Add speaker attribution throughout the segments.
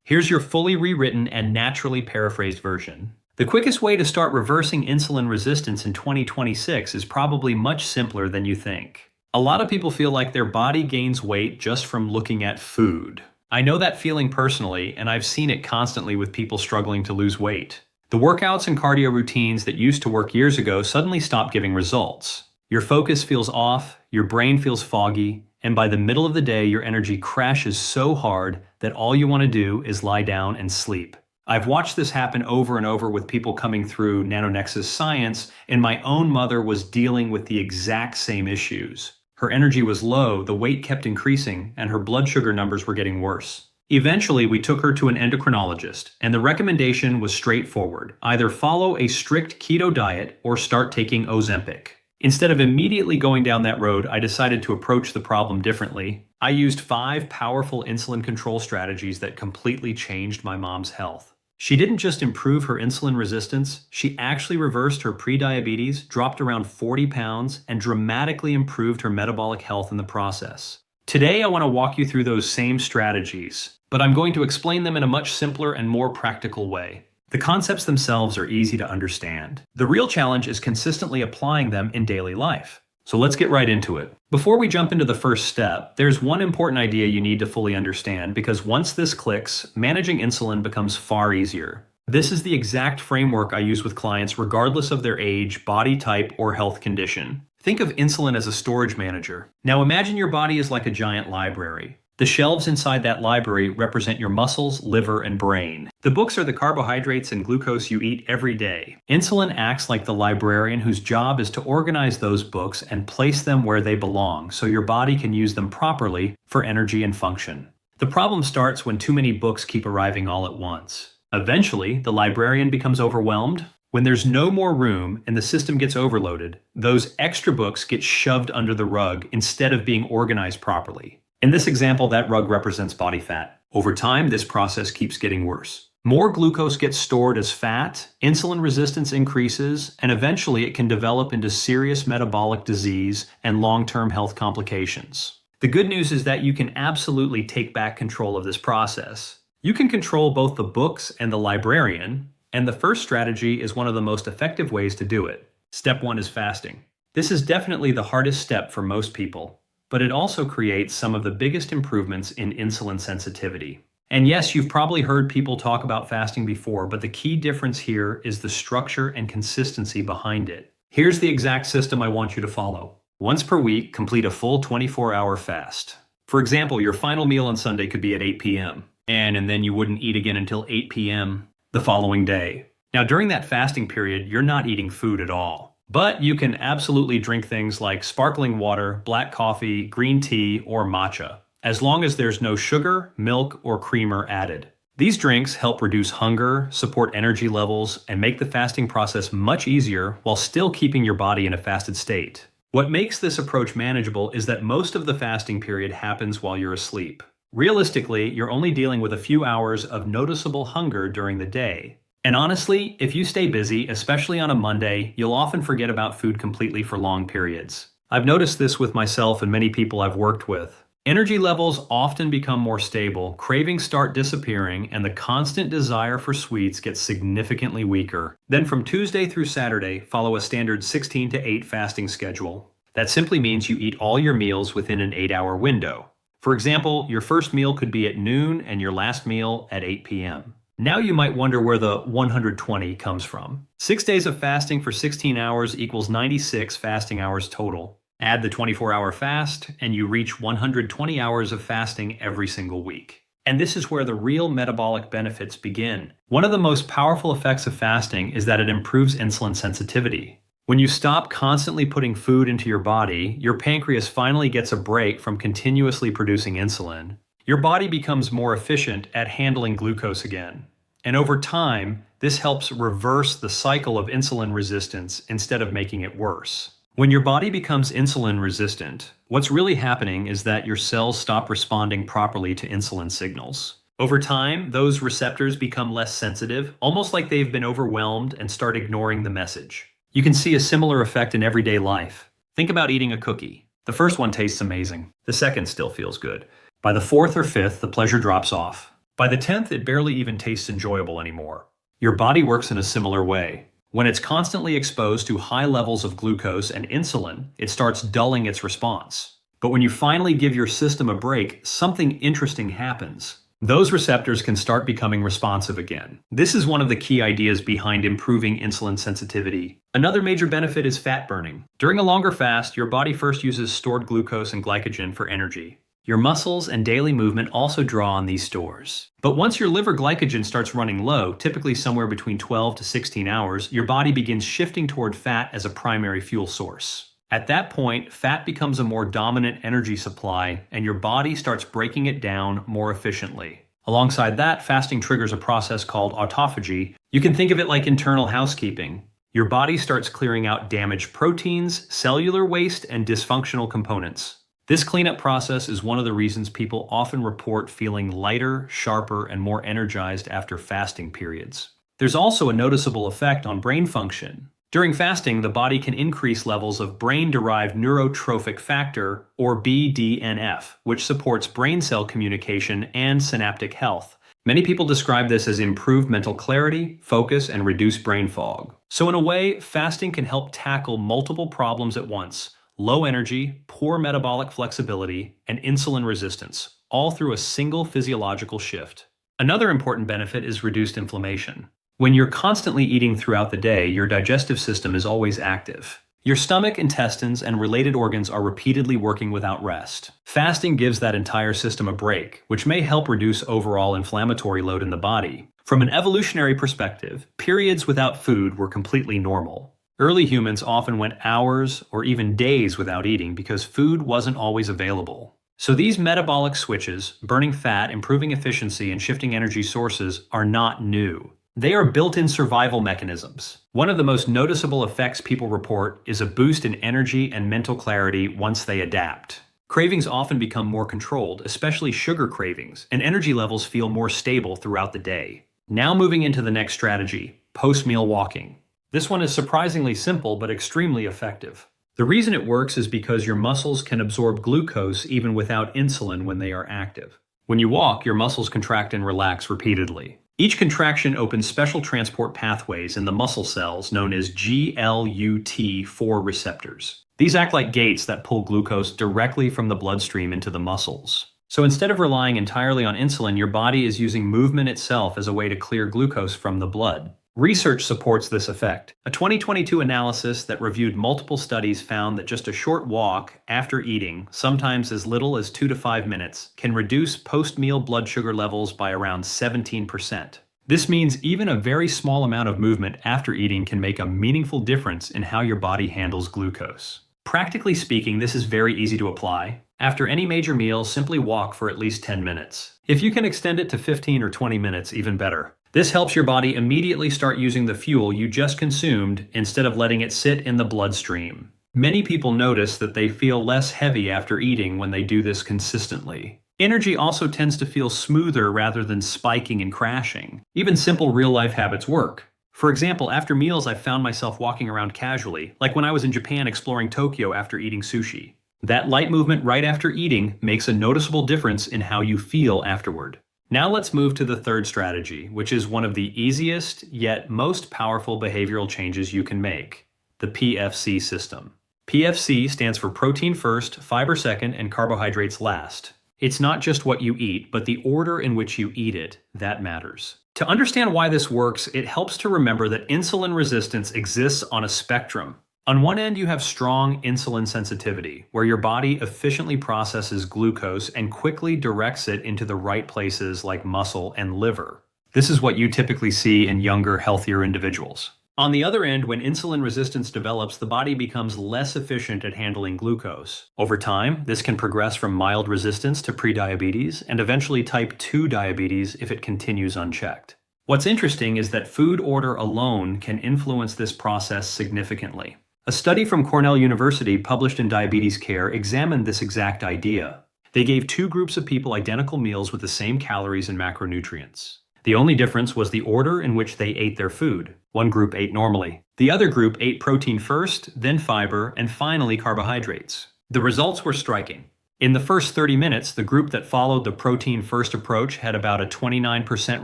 Speaker 1: Here's your fully rewritten and naturally paraphrased version. The quickest way to start reversing insulin resistance in 2026 is probably much simpler than you think. A lot of people feel like their body gains weight just from looking at food. I know that feeling personally, and I've seen it constantly with people struggling to lose weight. The workouts and cardio routines that used to work years ago suddenly stop giving results. Your focus feels off, your brain feels foggy, and by the middle of the day, your energy crashes so hard that all you want to do is lie down and sleep. I've watched this happen over and over with people coming through NanoNexus science, and my own mother was dealing with the exact same issues. Her energy was low, the weight kept increasing, and her blood sugar numbers were getting worse. Eventually, we took her to an endocrinologist, and the recommendation was straightforward. Either follow a strict keto diet or start taking Ozempic. Instead of immediately going down that road, I decided to approach the problem differently. I used 5 powerful insulin control strategies that completely changed my mom's health. She didn't just improve her insulin resistance, she actually reversed her prediabetes, dropped around 40 pounds, and dramatically improved her metabolic health in the process. Today, I want to walk you through those same strategies, but I'm going to explain them in a much simpler and more practical way. The concepts themselves are easy to understand. The real challenge is consistently applying them in daily life. So let's get right into it. Before we jump into the first step, there's one important idea you need to fully understand, because once this clicks, managing insulin becomes far easier. This is the exact framework I use with clients regardless of their age, body type, or health condition. Think of insulin as a storage manager. Now imagine your body is like a giant library. The shelves inside that library represent your muscles, liver, and brain. The books are the carbohydrates and glucose you eat every day. Insulin acts like the librarian whose job is to organize those books and place them where they belong so your body can use them properly for energy and function. The problem starts when too many books keep arriving all at once. Eventually, the librarian becomes overwhelmed. When there's no more room and the system gets overloaded, those extra books get shoved under the rug instead of being organized properly. In this example, that rug represents body fat. Over time, this process keeps getting worse. More glucose gets stored as fat, insulin resistance increases, and eventually it can develop into serious metabolic disease and long-term health complications. The good news is that you can absolutely take back control of this process. You can control both the books and the librarian, and the first strategy is one of the most effective ways to do it. Step 1 is fasting. This is definitely the hardest step for most people, but it also creates some of the biggest improvements in insulin sensitivity. And yes, you've probably heard people talk about fasting before, but the key difference here is the structure and consistency behind it. Here's the exact system I want you to follow. Once per week, complete a full 24-hour fast. For example, your final meal on Sunday could be at 8 p.m., and then you wouldn't eat again until 8 p.m. the following day. Now, during that fasting period, you're not eating food at all. But you can absolutely drink things like sparkling water, black coffee, green tea, or matcha, as long as there's no sugar, milk, or creamer added. These drinks help reduce hunger, support energy levels, and make the fasting process much easier while still keeping your body in a fasted state. What makes this approach manageable is that most of the fasting period happens while you're asleep. Realistically, you're only dealing with a few hours of noticeable hunger during the day. And honestly, if you stay busy, especially on a Monday, you'll often forget about food completely for long periods. I've noticed this with myself and many people I've worked with. Energy levels often become more stable, cravings start disappearing, and the constant desire for sweets gets significantly weaker. Then from Tuesday through Saturday, follow a standard 16 to 8 fasting schedule. That simply means you eat all your meals within an 8-hour window. For example, your first meal could be at noon and your last meal at 8 p.m. Now you might wonder where the 120 comes from. 6 days of fasting for 16 hours equals 96 fasting hours total. Add the 24-hour fast, and you reach 120 hours of fasting every single week. And this is where the real metabolic benefits begin. One of the most powerful effects of fasting is that it improves insulin sensitivity. When you stop constantly putting food into your body, your pancreas finally gets a break from continuously producing insulin. Your body becomes more efficient at handling glucose again. And over time, this helps reverse the cycle of insulin resistance instead of making it worse. When your body becomes insulin resistant, what's really happening is that your cells stop responding properly to insulin signals. Over time, those receptors become less sensitive, almost like they've been overwhelmed, and start ignoring the message. You can see a similar effect in everyday life. Think about eating a cookie. The first one tastes amazing. The second still feels good. By the fourth or fifth, the pleasure drops off. By the 10th, it barely even tastes enjoyable anymore. Your body works in a similar way. When it's constantly exposed to high levels of glucose and insulin, it starts dulling its response. But when you finally give your system a break, something interesting happens. Those receptors can start becoming responsive again. This is one of the key ideas behind improving insulin sensitivity. Another major benefit is fat burning. During a longer fast, your body first uses stored glucose and glycogen for energy. Your muscles and daily movement also draw on these stores. But once your liver glycogen starts running low, typically somewhere between 12 to 16 hours, your body begins shifting toward fat as a primary fuel source. At that point, fat becomes a more dominant energy supply, and your body starts breaking it down more efficiently. Alongside that, fasting triggers a process called autophagy. You can think of it like internal housekeeping. Your body starts clearing out damaged proteins, cellular waste, and dysfunctional components. This cleanup process is one of the reasons people often report feeling lighter, sharper, and more energized after fasting periods. There's also a noticeable effect on brain function. During fasting, the body can increase levels of brain-derived neurotrophic factor, or BDNF, which supports brain cell communication and synaptic health. Many people describe this as improved mental clarity, focus, and reduced brain fog. So in a way, fasting can help tackle multiple problems at once: low energy, poor metabolic flexibility, and insulin resistance, all through a single physiological shift. Another important benefit is reduced inflammation. When you're constantly eating throughout the day, your digestive system is always active. Your stomach, intestines, and related organs are repeatedly working without rest. Fasting gives that entire system a break, which may help reduce overall inflammatory load in the body. From an evolutionary perspective, periods without food were completely normal. Early humans often went hours or even days without eating because food wasn't always available. So these metabolic switches, burning fat, improving efficiency, and shifting energy sources, are not new. They are built-in survival mechanisms. One of the most noticeable effects people report is a boost in energy and mental clarity once they adapt. Cravings often become more controlled, especially sugar cravings, and energy levels feel more stable throughout the day. Now moving into the next strategy, post-meal walking. This one is surprisingly simple but extremely effective. The reason it works is because your muscles can absorb glucose even without insulin when they are active. When you walk, your muscles contract and relax repeatedly. Each contraction opens special transport pathways in the muscle cells known as GLUT4 receptors. These act like gates that pull glucose directly from the bloodstream into the muscles. So instead of relying entirely on insulin, your body is using movement itself as a way to clear glucose from the blood. Research supports this effect. A 2022 analysis that reviewed multiple studies found that just a short walk after eating, sometimes as little as 2 to 5 minutes, can reduce post-meal blood sugar levels by around 17%. This means even a very small amount of movement after eating can make a meaningful difference in how your body handles glucose. Practically speaking, this is very easy to apply. After any major meal, simply walk for at least 10 minutes. If you can extend it to 15 or 20 minutes, even better. This helps your body immediately start using the fuel you just consumed instead of letting it sit in the bloodstream. Many people notice that they feel less heavy after eating when they do this consistently. Energy also tends to feel smoother rather than spiking and crashing. Even simple real-life habits work. For example, after meals I found myself walking around casually, like when I was in Japan exploring Tokyo after eating sushi. That light movement right after eating makes a noticeable difference in how you feel afterward. Now let's move to the third strategy, which is one of the easiest yet most powerful behavioral changes you can make: the PFC system. PFC stands for protein first, fiber second, and carbohydrates last. It's not just what you eat, but the order in which you eat it that matters. To understand why this works, it helps to remember that insulin resistance exists on a spectrum. On one end, you have strong insulin sensitivity, where your body efficiently processes glucose and quickly directs it into the right places like muscle and liver. This is what you typically see in younger, healthier individuals. On the other end, when insulin resistance develops, the body becomes less efficient at handling glucose. Over time, this can progress from mild resistance to prediabetes and eventually type 2 diabetes if it continues unchecked. What's interesting is that food order alone can influence this process significantly. A study from Cornell University published in Diabetes Care examined this exact idea. They gave 2 groups of people identical meals with the same calories and macronutrients. The only difference was the order in which they ate their food. One group ate normally. The other group ate protein first, then fiber, and finally carbohydrates. The results were striking. In the first 30 minutes, the group that followed the protein-first approach had about a 29%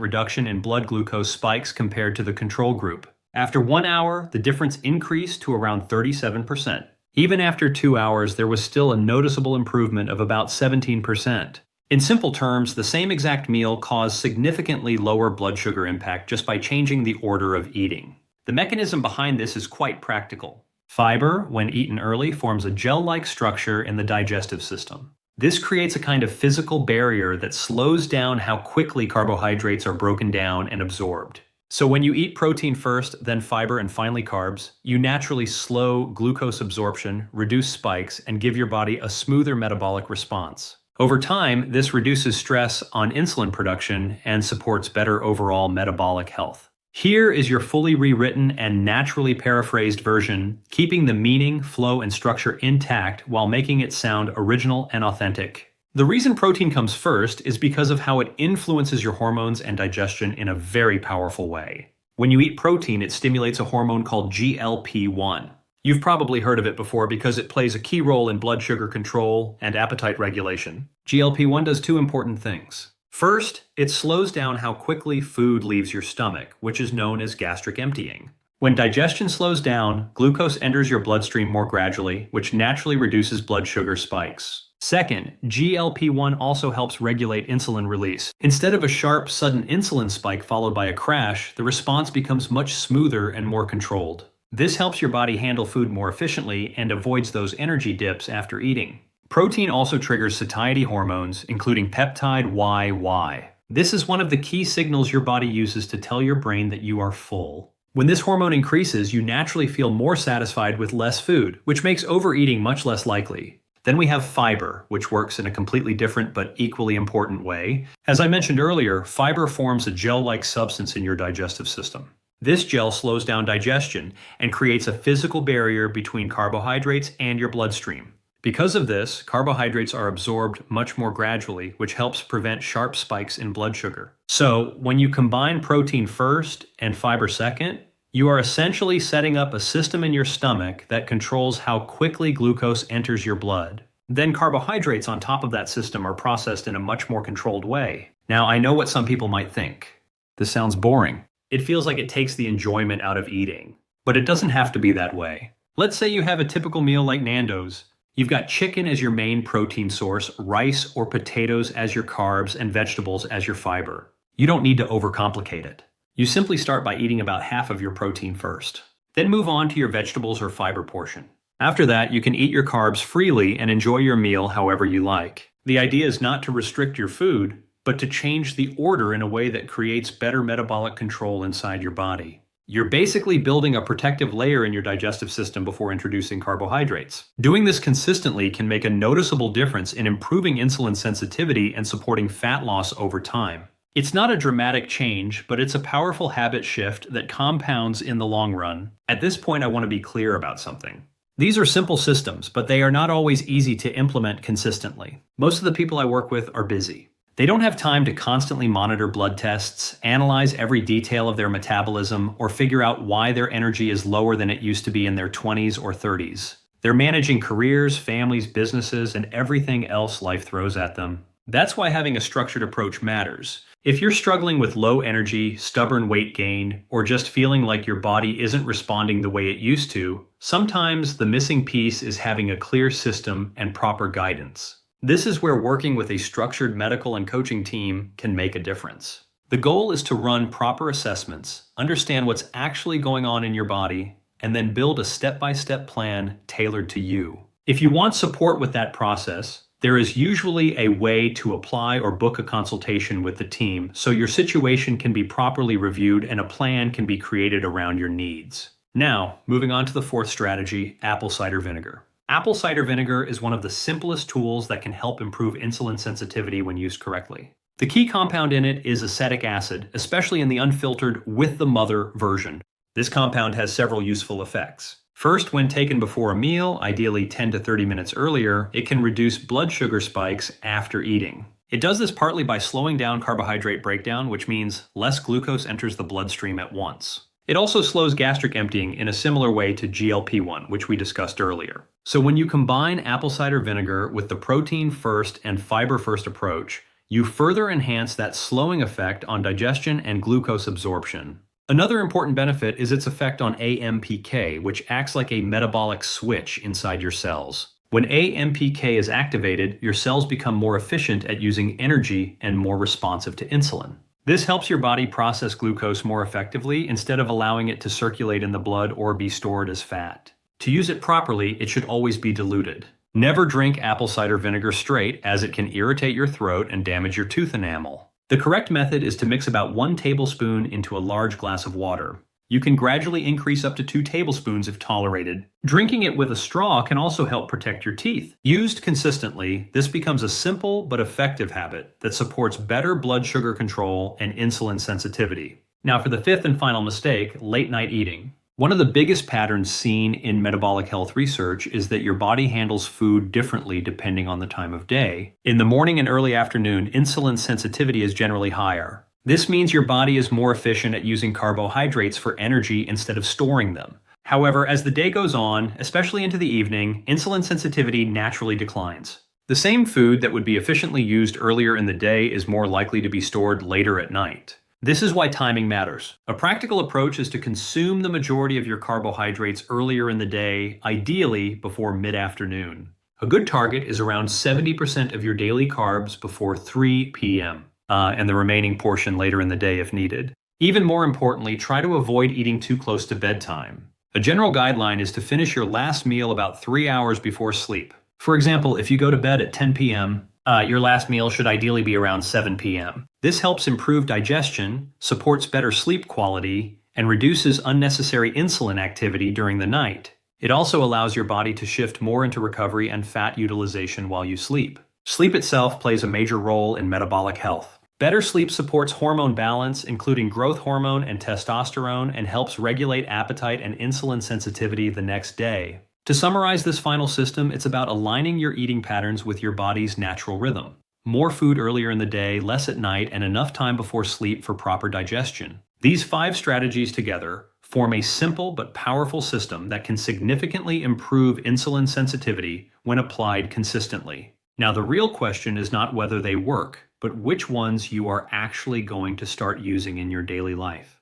Speaker 1: reduction in blood glucose spikes compared to the control group. After 1 hour, the difference increased to around 37%. Even after 2 hours, there was still a noticeable improvement of about 17%. In simple terms, the same exact meal caused significantly lower blood sugar impact just by changing the order of eating. The mechanism behind this is quite practical. Fiber, when eaten early, forms a gel-like structure in the digestive system. This creates a kind of physical barrier that slows down how quickly carbohydrates are broken down and absorbed. So when you eat protein first, then fiber, and finally carbs, you naturally slow glucose absorption, reduce spikes, and give your body a smoother metabolic response. Over time, this reduces stress on insulin production and supports better overall metabolic health. Here is your fully rewritten and naturally paraphrased version, keeping the meaning, flow, and structure intact while making it sound original and authentic. The reason protein comes first is because of how it influences your hormones and digestion in a very powerful way. When you eat protein, it stimulates a hormone called GLP-1. You've probably heard of it before because it plays a key role in blood sugar control and appetite regulation. GLP-1 does two important things. First, it slows down how quickly food leaves your stomach, which is known as gastric emptying. When digestion slows down, glucose enters your bloodstream more gradually, which naturally reduces blood sugar spikes. Second, GLP-1 also helps regulate insulin release. Instead of a sharp, sudden insulin spike followed by a crash, the response becomes much smoother and more controlled. This helps your body handle food more efficiently and avoids those energy dips after eating. Protein also triggers satiety hormones, including peptide YY. This is one of the key signals your body uses to tell your brain that you are full. When this hormone increases, you naturally feel more satisfied with less food, which makes overeating much less likely. Then we have fiber, which works in a completely different but equally important way. As I mentioned earlier, fiber forms a gel-like substance in your digestive system. This gel slows down digestion and creates a physical barrier between carbohydrates and your bloodstream. Because of this, carbohydrates are absorbed much more gradually, which helps prevent sharp spikes in blood sugar. So, when you combine protein first and fiber second, you are essentially setting up a system in your stomach that controls how quickly glucose enters your blood. Then carbohydrates on top of that system are processed in a much more controlled way. Now, I know what some people might think. This sounds boring. It feels like it takes the enjoyment out of eating. But it doesn't have to be that way. Let's say you have a typical meal like Nando's. You've got chicken as your main protein source, rice or potatoes as your carbs, and vegetables as your fiber. You don't need to overcomplicate it. You simply start by eating about half of your protein first. Then move on to your vegetables or fiber portion. After that, you can eat your carbs freely and enjoy your meal however you like. The idea is not to restrict your food, but to change the order in a way that creates better metabolic control inside your body. You're basically building a protective layer in your digestive system before introducing carbohydrates. Doing this consistently can make a noticeable difference in improving insulin sensitivity and supporting fat loss over time. It's not a dramatic change, but it's a powerful habit shift that compounds in the long run. At this point, I want to be clear about something. These are simple systems, but they are not always easy to implement consistently. Most of the people I work with are busy. They don't have time to constantly monitor blood tests, analyze every detail of their metabolism, or figure out why their energy is lower than it used to be in their 20s or 30s. They're managing careers, families, businesses, and everything else life throws at them. That's why having a structured approach matters. If you're struggling with low energy, stubborn weight gain, or just feeling like your body isn't responding the way it used to, sometimes the missing piece is having a clear system and proper guidance. This is where working with a structured medical and coaching team can make a difference. The goal is to run proper assessments, understand what's actually going on in your body, and then build a step-by-step plan tailored to you. If you want support with that process, there is usually a way to apply or book a consultation with the team so your situation can be properly reviewed and a plan can be created around your needs. Now, moving on to the fourth strategy, apple cider vinegar. Apple cider vinegar is one of the simplest tools that can help improve insulin sensitivity when used correctly. The key compound in it is acetic acid, especially in the unfiltered with the mother version. This compound has several useful effects. First, when taken before a meal, ideally 10 to 30 minutes earlier, it can reduce blood sugar spikes after eating. It does this partly by slowing down carbohydrate breakdown, which means less glucose enters the bloodstream at once. It also slows gastric emptying in a similar way to GLP-1, which we discussed earlier. So when you combine apple cider vinegar with the protein first and fiber first approach, you further enhance that slowing effect on digestion and glucose absorption. Another important benefit is its effect on AMPK, which acts like a metabolic switch inside your cells. When AMPK is activated, your cells become more efficient at using energy and more responsive to insulin. This helps your body process glucose more effectively instead of allowing it to circulate in the blood or be stored as fat. To use it properly, it should always be diluted. Never drink apple cider vinegar straight, as it can irritate your throat and damage your tooth enamel. The correct method is to mix about 1 tablespoon into a large glass of water. You can gradually increase up to 2 tablespoons if tolerated. Drinking it with a straw can also help protect your teeth. Used consistently, this becomes a simple but effective habit that supports better blood sugar control and insulin sensitivity. Now for the fifth and final mistake, late night eating. One of the biggest patterns seen in metabolic health research is that your body handles food differently depending on the time of day. In the morning and early afternoon, insulin sensitivity is generally higher. This means your body is more efficient at using carbohydrates for energy instead of storing them. However, as the day goes on, especially into the evening, insulin sensitivity naturally declines. The same food that would be efficiently used earlier in the day is more likely to be stored later at night. This is why timing matters. A practical approach is to consume the majority of your carbohydrates earlier in the day, ideally before mid-afternoon. A good target is around 70% of your daily carbs before 3 p.m., and the remaining portion later in the day if needed. Even more importantly, try to avoid eating too close to bedtime. A general guideline is to finish your last meal about 3 hours before sleep. For example, if you go to bed at 10 p.m., your last meal should ideally be around 7 p.m. This helps improve digestion, supports better sleep quality, and reduces unnecessary insulin activity during the night. It also allows your body to shift more into recovery and fat utilization while you sleep. Sleep itself plays a major role in metabolic health. Better sleep supports hormone balance, including growth hormone and testosterone, and helps regulate appetite and insulin sensitivity the next day. To summarize this final system, it's about aligning your eating patterns with your body's natural rhythm. More food earlier in the day, less at night, and enough time before sleep for proper digestion. These 5 strategies together form a simple but powerful system that can significantly improve insulin sensitivity when applied consistently. Now, the real question is not whether they work, but which ones you are actually going to start using in your daily life.